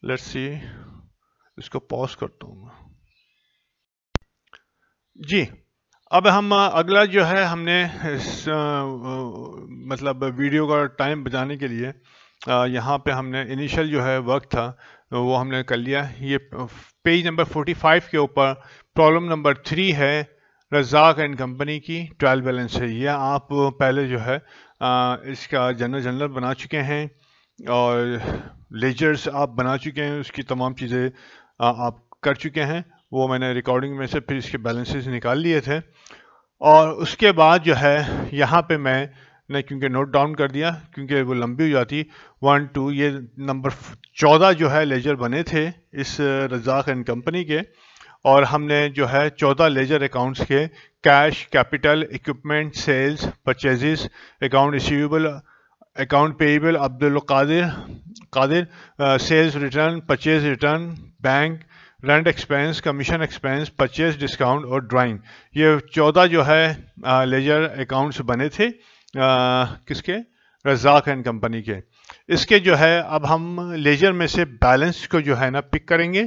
लेट्स सी, इसको पॉज करता हूँ जी। अब हम अगला जो है हमने मतलब वीडियो का टाइम बचाने के लिए यहाँ पे हमने इनिशियल जो है वर्क था वो हमने कर लिया। ये पेज नंबर 45 के ऊपर प्रॉब्लम नंबर 3 है, रज़ाक एंड कंपनी की ट्रायल बैलेंस है। ये आप पहले जो है इसका जनरल बना चुके हैं और लेजर्स आप बना चुके हैं, उसकी तमाम चीज़ें आप कर चुके हैं, वो मैंने रिकॉर्डिंग में से फिर इसके बैलेंसेस निकाल लिए थे। और उसके बाद जो है यहाँ पे मैं ने क्योंकि नोट डाउन कर दिया क्योंकि वो लंबी हो जाती। 1 2 ये नंबर 14 जो है लेजर बने थे इस रज़ाक एंड कंपनी के, और हमने जो है 14 लेजर अकाउंट्स के cash, capital, equipment, sales, purchases, account receivable, account payable, Abdul Qadir, sales return, purchase return, bank, rent expense, commission expense, purchase discount और ड्राइंग, ये 14 जो है लेजर अकाउंट्स बने थे किसके, रज़ाक एंड कंपनी के। इसके जो है अब हम लेजर में से बैलेंस को जो है ना पिक करेंगे।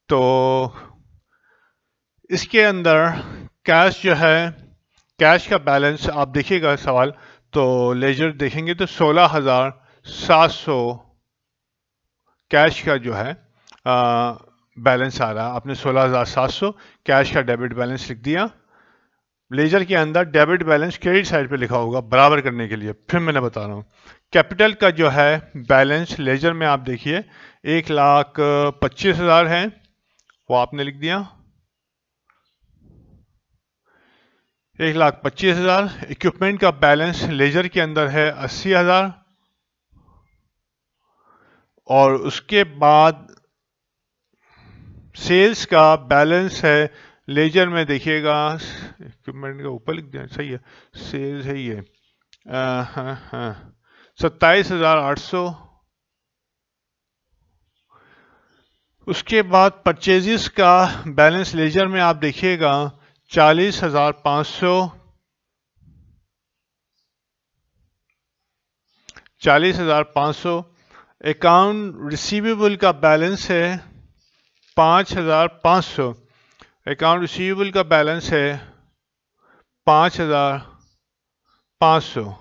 तो इसके अंदर कैश जो है, कैश का बैलेंस आप देखिएगा सवाल, तो लेजर देखेंगे तो 16,700 कैश का जो है बैलेंस आ रहा है। आपने 16,700 कैश का डेबिट बैलेंस लिख दिया। लेजर के अंदर डेबिट बैलेंस क्रेडिट साइड पे लिखा होगा बराबर करने के लिए। फिर मैंने बता रहा हूँ कैपिटल का जो है बैलेंस लेजर में आप देखिए 1,25,000 है, वो आपने लिख दिया 1,25,000। इक्विपमेंट का बैलेंस लेजर के अंदर है 80,000, और उसके बाद सेल्स का बैलेंस है लेजर में देखिएगा, इक्विपमेंट का ऊपर लिख दिया सही है, सेल्स है ये 27,800। उसके बाद परचेजेस का बैलेंस लेजर में आप देखिएगा 40,500, 40,500। अकाउंट रिसीवेबल का बैलेंस है 5,500, अकाउंट रिसीवेबल का बैलेंस है 5,500।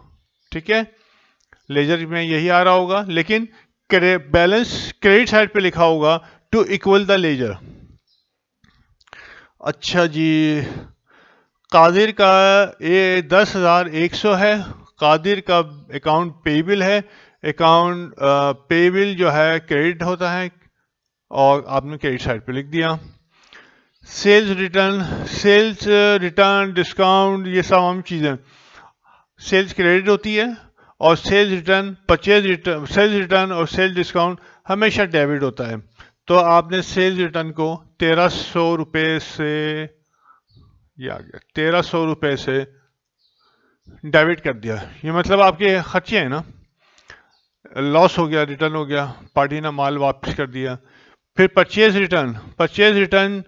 ठीक है, लेजर में यही आ रहा होगा, लेकिन बैलेंस क्रेडिट साइड पे लिखा होगा टू इक्वल द लेजर। अच्छा जी, कादिर का ये 10,100 है, कादिर का अकाउंट पेएबल है, अकाउंट पेएबल जो है क्रेडिट होता है और आपने क्रेडिट साइड पे लिख दिया। सेल्स रिटर्न, डिस्काउंट, ये सब आम चीज़ें, सेल्स क्रेडिट होती है और sales return, purchase return, sales return और सेल्स डिस्काउंट हमेशा डेबिट होता है। तो आपने सेल्स रिटर्न को 1,300 रुपये से, ये आ गया 1,300 रुपये से डेबिट कर दिया। ये मतलब आपके खर्चे हैं ना, लॉस हो गया, रिटर्न हो गया, पार्टी ने माल वापस कर दिया। फिर परचेज रिटर्न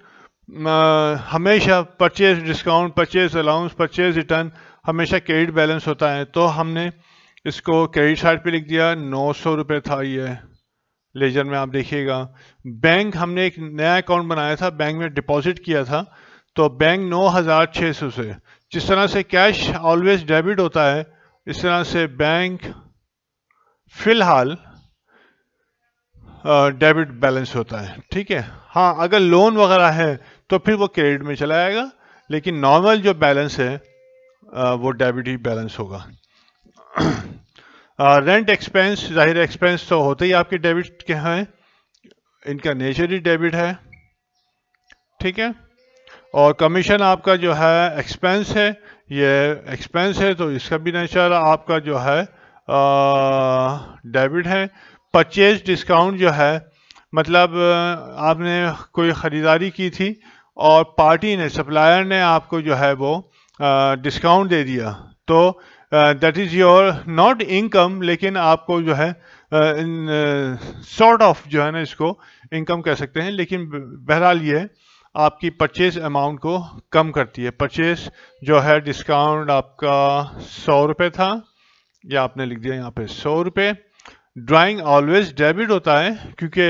हमेशा purchase discount, purchase allowance, purchase return हमेशा क्रेडिट बैलेंस होता है, तो हमने इसको क्रेडिट साइड पे लिख दिया। 900 रुपये था ये लेजर में, आप देखिएगा। बैंक, हमने एक नया अकाउंट बनाया था, बैंक में डिपॉजिट किया था, तो बैंक 9,600 से, जिस तरह से कैश ऑलवेज डेबिट होता है इस तरह से बैंक फिलहाल डेबिट बैलेंस होता है। ठीक है, हाँ अगर लोन वगैरह है तो फिर वो क्रेडिट में चला जाएगा, लेकिन नॉर्मल जो बैलेंस है वो डेबिट ही बैलेंस होगा। रेंट एक्सपेंस, जाहिर एक्सपेंस तो होते ही आपके डेबिट के हैं, इनका नेचर ही डेबिट है। ठीक है, और कमीशन आपका जो है एक्सपेंस है, ये एक्सपेंस है तो इसका भी नेचर आपका जो है डेबिट है। परचेज डिस्काउंट जो है मतलब आपने कोई ख़रीदारी की थी और पार्टी ने, सप्लायर ने आपको जो है वो डिस्काउंट दे दिया, तो that is your not income, लेकिन आपको जो है सॉर्ट ऑफ जो है ना इसको इनकम कह सकते हैं, लेकिन बहरहाल ये आपकी परचेज अमाउंट को कम करती है। परचेज जो है डिस्काउंट आपका 100 रुपये था, या आपने लिख दिया यहाँ पे 100 रुपये। ड्राइंग ऑलवेज डेबिट होता है क्योंकि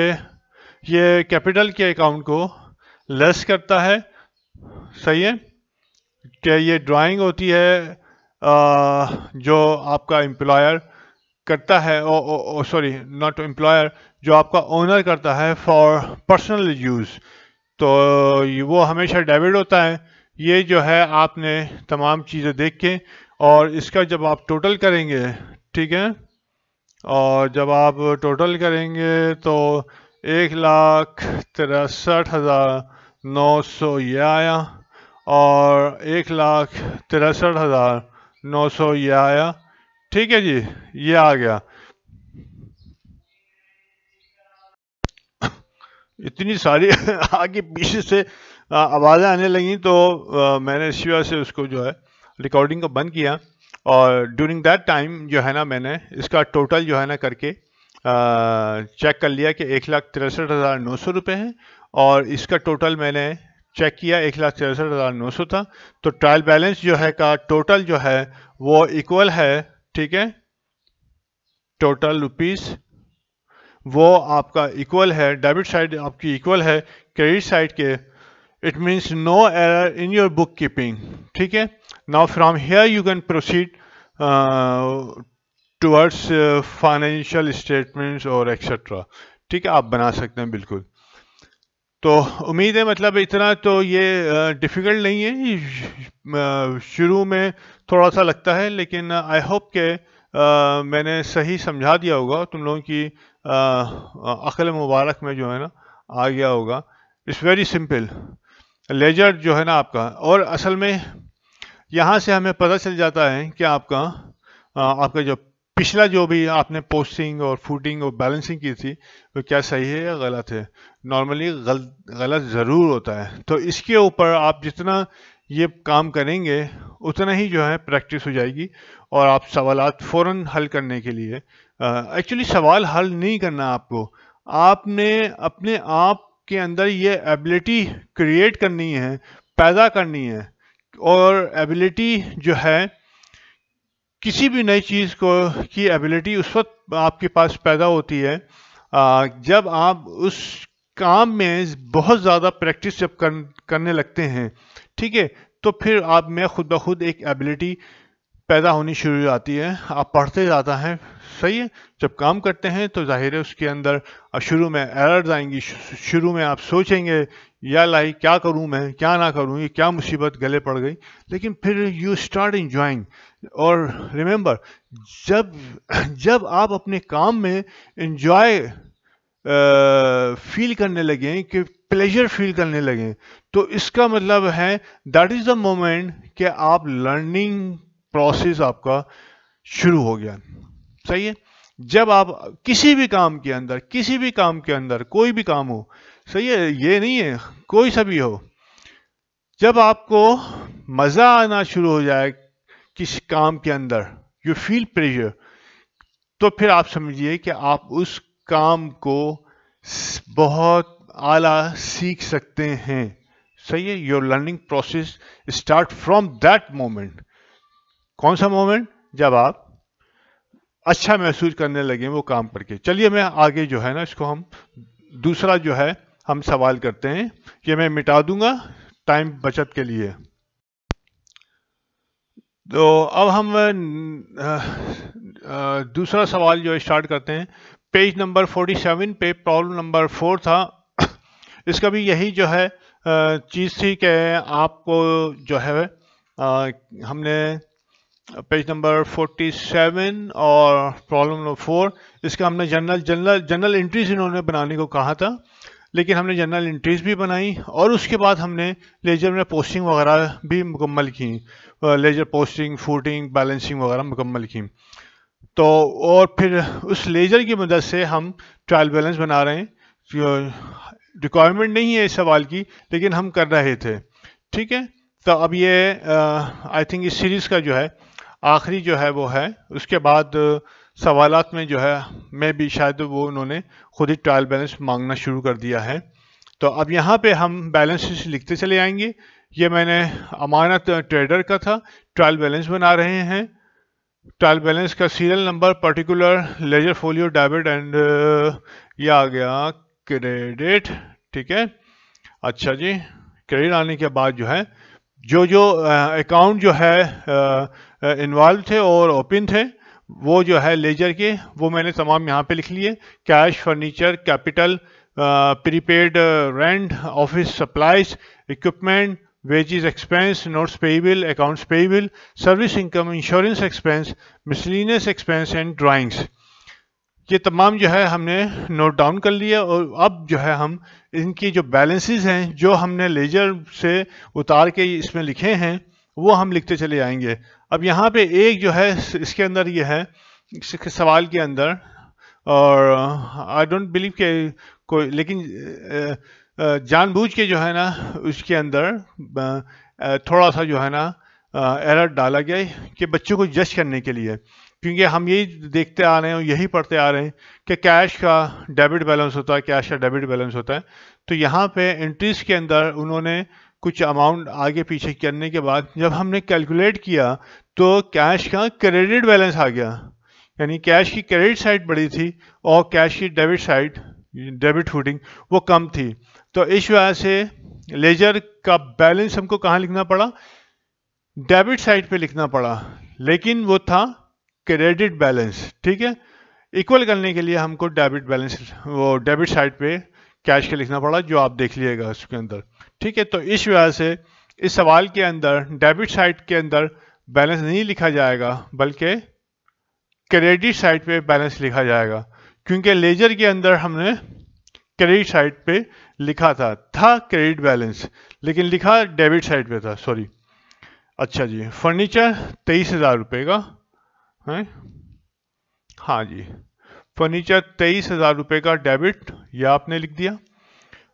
ये कैपिटल के अकाउंट को लेस करता है। सही है कि ये ड्राइंग होती है जो आपका एम्प्लॉयर करता है, सॉरी नॉट एम्प्लॉयर, जो आपका ओनर करता है फॉर पर्सनल यूज़, तो वो हमेशा डेबिट होता है। ये जो है आपने तमाम चीज़ें देख के, और इसका जब आप टोटल करेंगे, ठीक है, और जब आप टोटल करेंगे तो 1,63,900 ये आया, और 1,63,900 ये आया, ठीक है जी, ये आ गया। इतनी सारी आगे पीछे से आवाज़ें आने लगी, तो मैंने इसी वजह से उसको जो है रिकॉर्डिंग को बंद किया। और ड्यूरिंग दैट टाइम जो है ना, मैंने इसका टोटल जो है ना करके चेक कर लिया कि 1,63,900 रुपये है, और इसका टोटल मैंने चेक किया 1,63,900 था। तो ट्रायल बैलेंस जो है का टोटल जो है वो इक्वल है, ठीक है, टोटल रुपीज़ वो आपका इक्वल है, डेबिट साइड आपकी इक्वल है क्रेडिट साइड के। It means no error in your book keeping, ठीक है। Now from here you can proceed towards financial statements और एक्सेट्रा, ठीक है, आप बना सकते हैं बिल्कुल। तो उम्मीद है मतलब इतना तो ये डिफ़िकल्ट नहीं है। शुरू में थोड़ा सा लगता है, लेकिन आई होप के मैंने सही समझा दिया होगा, तुम लोगों की अक्ल मुबारक में जो है ना आ गया होगा। इट्स वेरी सिंपल लेजर जो है ना आपका। और असल में यहाँ से हमें पता चल जाता है कि आपका जो पिछला जो भी आपने पोस्टिंग और फूटिंग और बैलेंसिंग की थी वो क्या सही है या गलत है। नॉर्मली गलत ज़रूर होता है। तो इसके ऊपर आप जितना ये काम करेंगे उतना ही जो है प्रैक्टिस हो जाएगी, और आप सवालात फ़ौरन हल करने के लिए एक्चुअली सवाल हल नहीं करना आपको, आपने अपने आप के अंदर ये एबिलिटी क्रिएट करनी है, पैदा करनी है। और एबिलिटी जो है किसी भी नई चीज़ को की एबिलिटी उस वक्त आपके पास पैदा होती है जब आप उस काम में बहुत ज़्यादा प्रैक्टिस जब करने लगते हैं, ठीक है। तो फिर आप में खुद ब खुद एक एबिलिटी पैदा होनी शुरू हो जाती है, आप पढ़ते जाता है, सही है। जब काम करते हैं तो जाहिर है उसके अंदर शुरू में एरर्स आएंगी, शुरू में आप सोचेंगे या लाइक क्या करूं मैं, क्या ना करूं, ये क्या मुसीबत गले पड़ गई। लेकिन फिर यू स्टार्ट एंजॉइंग। और रिमेंबर, जब आप अपने काम में एंजॉय फील करने लगें, कि प्लेजर फील करने लगें, तो इसका मतलब है दैट इज़ द मोमेंट कि आप लर्निंग प्रोसेस आपका शुरू हो गया, सही है। जब आप किसी भी काम के अंदर कोई भी काम हो, सही है, ये नहीं है कोई सा भी हो, जब आपको मज़ा आना शुरू हो जाए किसी काम के अंदर, यू फील प्रेशर, तो फिर आप समझिए कि आप उस काम को बहुत आला सीख सकते हैं, सही है। Your learning process start from that moment. कौन सा मोमेंट? जब आप अच्छा महसूस करने लगे वो काम करके। चलिए मैं आगे जो है ना इसको हम दूसरा जो है हम सवाल करते हैं, ये मैं मिटा दूंगा टाइम बचत के लिए। तो अब हम दूसरा सवाल जो स्टार्ट करते हैं। पेज नंबर 47 पे प्रॉब्लम नंबर 4 था। इसका भी यही जो है चीज़ थी कि आपको जो है हमने पेज नंबर 47 और प्रॉब्लम नंबर 4, इसका हमने जनरल एंट्रीज इन्होंने बनाने को कहा था, लेकिन हमने जनरल एंट्रीज भी बनाई और उसके बाद हमने लेजर में पोस्टिंग वगैरह भी मुकम्मल की, लेजर पोस्टिंग, फूटिंग, बैलेंसिंग वगैरह मुकम्मल की। तो और फिर उस लेजर की मदद से हम ट्रायल बैलेंस बना रहे हैं। रिक्वायरमेंट नहीं है इस सवाल की, लेकिन हम कर रहे थे, ठीक है। तो अब ये आई थिंक इस सीरीज़ का जो है आखिरी जो है वो है। उसके बाद सवालात में जो है मैं भी शायद वो उन्होंने खुद ही ट्रायल बैलेंस मांगना शुरू कर दिया है। तो अब यहाँ पे हम बैलेंसेस लिखते चले आएंगे। ये मैंने अमानत ट्रेडर का था, ट्रायल बैलेंस बना रहे हैं। ट्रायल बैलेंस का serial number, particular, ledger folio, debit and ये आ गया क्रेडिट, ठीक है। अच्छा जी, क्रेडिट आने के बाद जो है जो अकाउंट जो है इन्वॉल्व थे और ओपन थे वो जो है लेजर के, वो मैंने तमाम यहाँ पे लिख लिए। Cash, furniture, capital, prepaid rent, office supplies, equipment, wages expense, notes payable, accounts payable, service income, insurance expense, miscellaneous expense and drawings. ये तमाम जो है हमने नोट डाउन कर लिया। और अब जो है हम इनकी जो बैलेंसेस हैं जो हमने लेजर से उतार के इसमें लिखे हैं वो हम लिखते चले आएंगे। अब यहाँ पे एक जो है इसके अंदर ये है इस सवाल के अंदर, और आई डोंट बिलीव के कोई, लेकिन जानबूझ के जो है ना उसके अंदर थोड़ा सा जो है ना एरर डाला गया है कि बच्चों को जज करने के लिए, क्योंकि हम यही देखते आ रहे हैं और यही पढ़ते आ रहे हैं कि कैश का डेबिट बैलेंस होता है, कैश का डेबिट बैलेंस होता है। तो यहाँ पे एंट्रीज के अंदर उन्होंने कुछ अमाउंट आगे पीछे करने के बाद जब हमने कैलकुलेट किया तो कैश का क्रेडिट बैलेंस आ गया, यानी कैश की क्रेडिट साइड बड़ी थी और कैश की डेबिट साइड, डेबिट फुटिंग वो कम थी। तो इस वजह से लेजर का बैलेंस हमको कहाँ लिखना पड़ा, डेबिट साइड पे लिखना पड़ा, लेकिन वो था क्रेडिट बैलेंस। ठीक है, इक्वल करने के लिए हमको डेबिट बैलेंस, वो डेबिट साइड पे कैश के लिखना पड़ा, जो आप देख लीजिएगा उसके अंदर। ठीक है, तो इस वजह से इस सवाल के अंदर डेबिट साइड के अंदर बैलेंस नहीं लिखा जाएगा, बल्कि क्रेडिट साइड पे बैलेंस लिखा जाएगा, क्योंकि लेजर के अंदर हमने क्रेडिट साइड पे लिखा था क्रेडिट बैलेंस, लेकिन लिखा डेबिट साइड पे था, सॉरी। अच्छा जी, फर्नीचर 23,000 रुपये का है, हाँ जी, फर्नीचर 23,000 रुपये का डेबिट, ये आपने लिख दिया।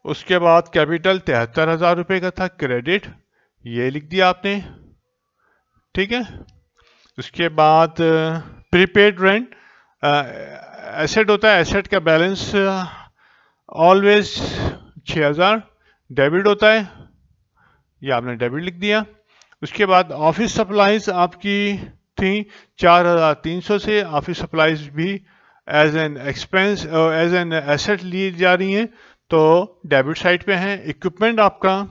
उसके बाद कैपिटल 73,000 रुपये का था क्रेडिट, ये लिख दिया आपने। ठीक है, उसके बाद प्रीपेड रेंट एसेट होता है, एसेट का बैलेंस ऑलवेज 6,000 डेबिट होता है, ये आपने डेबिट लिख दिया। उसके बाद ऑफिस सप्लाईज आपकी थी 4,300 से, ऑफिस सप्लाईज भी as an expense as an asset ली जा रही हैं, तो डेबिट साइड पे हैं। इक्विपमेंट आपका,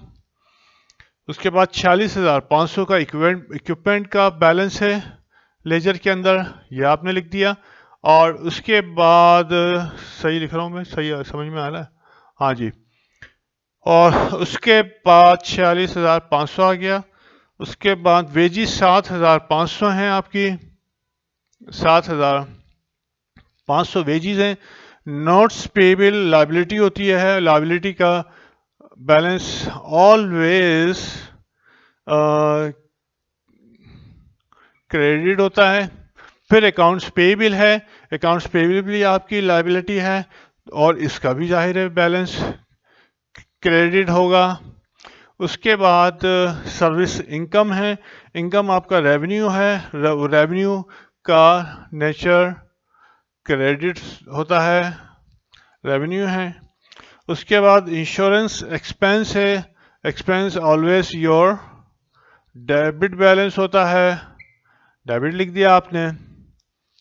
उसके बाद 46,500 का इक्विपमेंट का बैलेंस है लेजर के अंदर, ये आपने लिख दिया। और उसके बाद सही लिख रहा हूँ मैं, सही समझ में आ रहा है, हाँ जी। और उसके बाद 46,500 आ गया। उसके बाद वेजिस 7,500 हैं आपकी, 7,500 वेजिस हैं। नोट्स पेबल लाइबिलिटी होती है, लाइबिलिटी का बैलेंस ऑलवेज क्रेडिट होता है। फिर अकाउंट्स पेबल है, अकाउंट्स पेबल भी आपकी लाइबिलिटी है और इसका भी जाहिर है बैलेंस क्रेडिट होगा। उसके बाद सर्विस इनकम है, इनकम आपका रेवेन्यू है, रेवेन्यू का नेचर क्रेडिट होता है, रेवेन्यू है। उसके बाद इंश्योरेंस एक्सपेंस है, expense always your debit balance होता है, डेबिट लिख दिया आपने,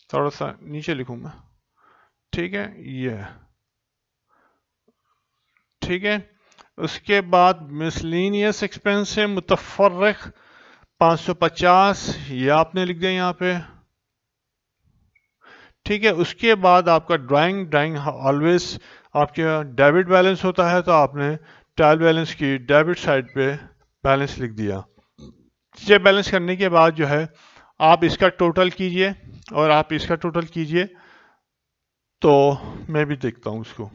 थोड़ा सा नीचे लिखूंगा। ठीक है, ये ठीक है। उसके बाद मिसलिनियस एक्सपेंस है, मुतफर्रिक 550, ये आपने लिख दिया यहाँ पे। ठीक है, उसके बाद आपका ड्राइंग ऑलवेज आपके डेबिट बैलेंस होता है, तो आपने ट्रायल बैलेंस की डेबिट साइड पे बैलेंस लिख दिया। ये बैलेंस करने के बाद जो है आप इसका टोटल कीजिए और आप इसका टोटल कीजिए, तो मैं भी देखता हूँ उसको।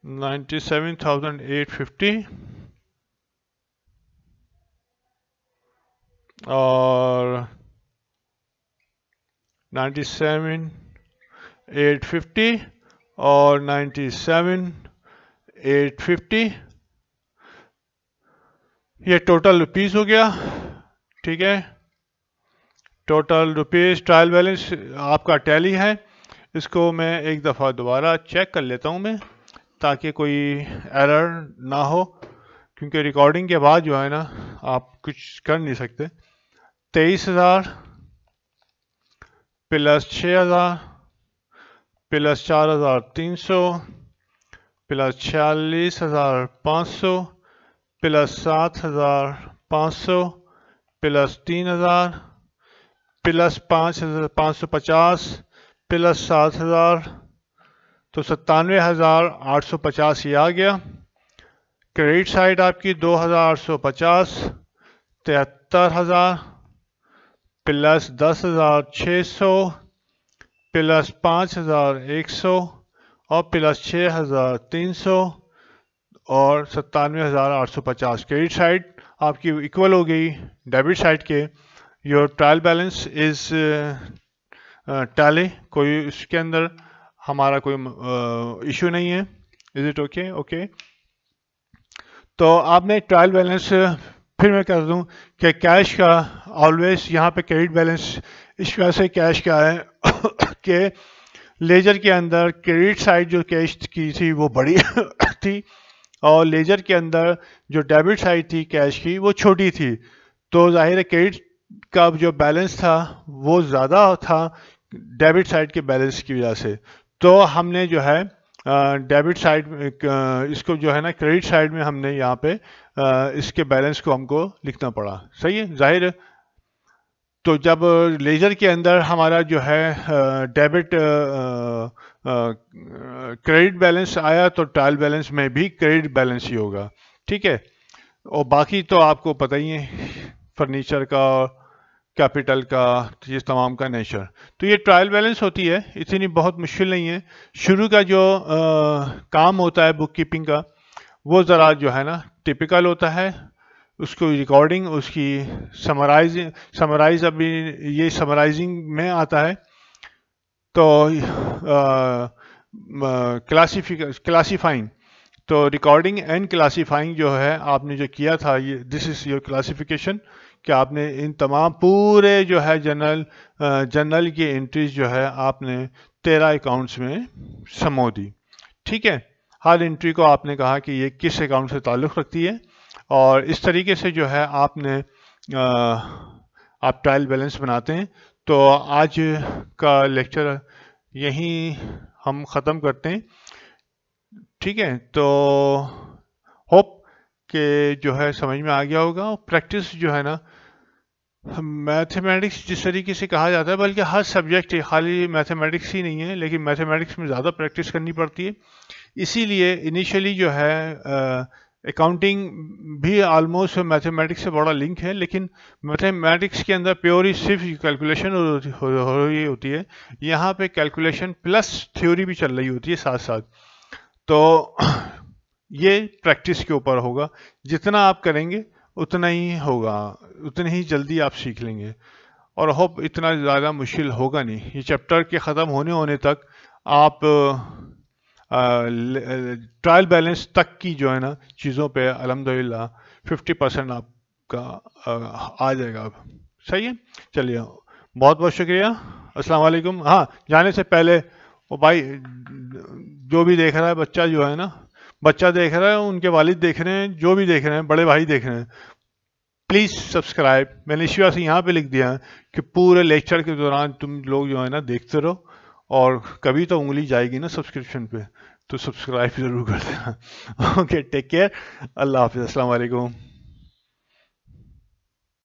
$97,850 और 97,850 और 97,850, ये टोटल रुपीस हो गया। ठीक है, टोटल रुपीस ट्रायल बैलेंस आपका टैली है। इसको मैं एक दफ़ा दोबारा चेक कर लेता हूँ मैं, ताकि कोई एरर ना हो, क्योंकि रिकॉर्डिंग के बाद जो है ना आप कुछ कर नहीं सकते। 23,000 plus 6,000 plus 4,300 plus 46,500 plus 7,500 plus 3,000 plus 5,550 plus 7,000, तो 97,850 ये आ गया। क्रेडिट साइड आपकी 2,850, 73,000 प्लस 10,600 प्लस 5,100 और प्लस 6,300 और 97,850। क्रेडिट साइड आपकी इक्वल हो गई डेबिट साइड के। Your trial balance is tally, कोई इसके अंदर हमारा कोई इशू नहीं है। Is it okay? ओके, तो आपने ट्रायल बैलेंस, फिर मैं कह दूं कि कैश का ऑलवेज यहाँ पे क्रेडिट बैलेंस इस वजह से कैश का है कि लेजर के अंदर क्रेडिट साइड जो कैश की थी वो बड़ी थी और लेजर के अंदर जो डेबिट साइड थी कैश की वो छोटी थी। तो जाहिर है क्रेडिट का जो बैलेंस था वो ज़्यादा था डेबिट साइड के बैलेंस की वजह से। तो हमने जो है डेबिट साइड इसको जो है ना क्रेडिट साइड में हमने यहाँ पे इसके बैलेंस को हमको लिखना पड़ा। सही है, जाहिर है। तो जब लेजर के अंदर हमारा जो है डेबिट क्रेडिट बैलेंस आया तो ट्रायल बैलेंस में भी क्रेडिट बैलेंस ही होगा, ठीक है। और बाकी तो आपको पता ही है फर्नीचर का, कैपिटल का, ये तमाम का नेचर। तो ये ट्रायल बैलेंस होती है, इतनी बहुत मुश्किल नहीं है। शुरू का जो काम होता है बुक कीपिंग का वो ज़रा जो है ना टिपिकल होता है, उसको रिकॉर्डिंग, उसकी समराइज अभी ये समराइजिंग में आता है। तो क्लासीफाइंग, तो रिकॉर्डिंग एंड क्लासीफाइंग जो है आपने जो किया था, ये दिस इज योर क्लासिफिकेशन, कि आपने इन तमाम पूरे जो है जनरल की एंट्रीज जो है आपने 13 अकाउंट्स में समो दी, ठीक है। हर एंट्री को आपने कहा कि ये किस अकाउंट से ताल्लुक़ रखती है, और इस तरीके से जो है आपने आप ट्रायल बैलेंस बनाते हैं। तो आज का लेक्चर यहीं हम ख़त्म करते हैं, ठीक है। तो होप कि जो है समझ में आ गया होगा। प्रैक्टिस जो है ना, मैथमेटिक्स जिस तरीके से कहा जाता है, बल्कि हर सब्जेक्ट है, खाली मैथमेटिक्स ही नहीं है, लेकिन मैथमेटिक्स में ज़्यादा प्रैक्टिस करनी पड़ती है। इसीलिए इनिशियली जो है अकाउंटिंग भी आलमोस्ट मैथमेटिक्स से बड़ा लिंक है, लेकिन मैथमेटिक्स के अंदर प्योर ही सिर्फ कैलकुलेशन हो रही होती है। यहाँ पे कैलकुलेशन प्लस थ्योरी भी चल रही होती है साथ साथ। तो ये प्रैक्टिस के ऊपर होगा, जितना आप करेंगे उतना ही होगा, उतनी ही जल्दी आप सीख लेंगे। और होप इतना ज़्यादा मुश्किल होगा नहीं। ये चैप्टर के ख़त्म होने तक आप ट्रायल बैलेंस तक की जो है ना चीज़ों पे अल्हम्दुलिल्लाह 50% आपका आ जाएगा। सही है, चलिए बहुत बहुत शुक्रिया, अस्सलाम वालेकुम। हाँ, जाने से पहले वो भाई जो भी देख रहा है, बच्चा जो है ना, बच्चा देख रहा है, उनके वालिद देख रहे हैं, जो भी देख रहे हैं, बड़े भाई देख रहे हैं, प्लीज़ सब्सक्राइब। मैंने इसी वजह से यहाँ पे लिख दिया है कि पूरे लेक्चर के दौरान तुम लोग जो है ना देखते रहो, और कभी तो उंगली जाएगी ना सब्सक्रिप्शन पे, तो सब्सक्राइब ज़रूर कर देना। ओके, टेक केयर, अल्लाह हाफिज़, अस्सलाम वालेकुम।